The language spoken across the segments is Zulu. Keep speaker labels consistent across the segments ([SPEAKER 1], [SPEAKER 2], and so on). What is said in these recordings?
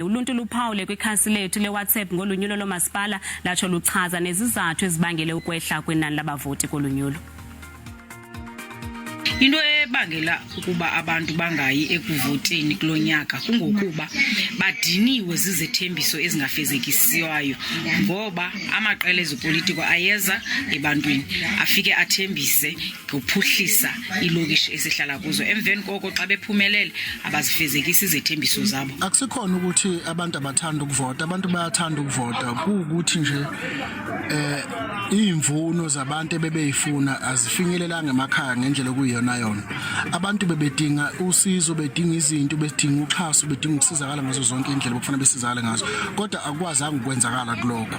[SPEAKER 1] Uluntu luphawule kwikhasi lethu leWhatsApp ngolunyulo lomasipala latsho luchaza nezizathu ezibangele ukwehla kwenani labavoti kolunyulo.
[SPEAKER 2] Into ebangela ukuba abantu bangayi ekuvoteni kulonyaka kungokuba badiniwe zizethembiso ezingafezekisiwayo ngoba amaqela ezopolitiko ayeza ebantwini afike athembise ngophuhlisa ilokishi esihlala kuzo emveni koko xa bephumelele abazifezekisi izethembiso zabo.
[SPEAKER 3] Akusikhona ukuthi abantu abathanda ukuvota, abantu bayathanda ukuvota ukuthi nje imvuno zabantu ebebeyifuna azifinyelelanga emakhaya ngendlela okuyiyona yona. Abantu bebedinga usizo, bedinga izinto, bedinga uxhaso, bedinga ukusizakala ngazo zonke indlela okufanele besizakale ngazo. Kodwa akwazanga ukwenzakala kuloko.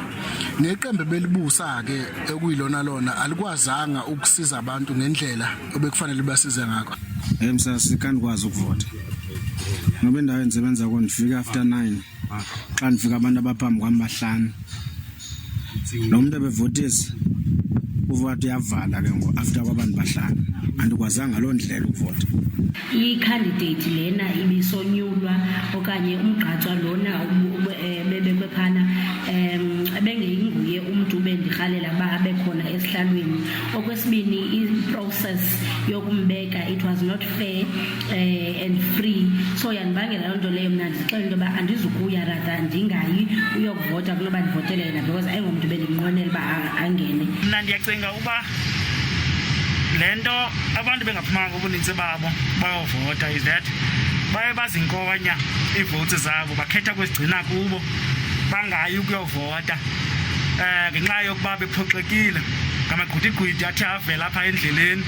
[SPEAKER 3] Neqembu belibusa ke ekuyilona lona alikwazanga ukusiza abantu ngendlela obekufanele basize ngakho.
[SPEAKER 4] Sikandikwazi ukuvota. Ngoba indawo ensebenza kona ndifika after 9. Xa ndifika abantu abaphambi kwami bahlanu. Nomuntu ebevotisa uvota yavala ke ngo after kwabantu bahlanu. Andikwazanga lo ndlela ukuvota.
[SPEAKER 5] I-candidate lena ibisonyulwa okanye umgqatswa lona bebekwephana bengenguye umuntu bendirhalela ba abekhona esihlalweni. Okwesibini, i-process yokumbeka it was not fair and free. So yanibangela loo nto leyo mna ndixela into yoba andizukuya rather ndingayi uyokuvota kunoba ndivotele yena because ayingomuntu bendimnqwenela uba angene.
[SPEAKER 6] Mna ndiyacinga uba lento abantu bengaphumanga ubuninzi babo bayovota is that baye bazinkonya iivoti zabo bakhetha kwezigcina kubo bangayi ukuyovota ngenxa yokuba bephoxekile ngamagqwithigqwithi athi avela apha endleleni.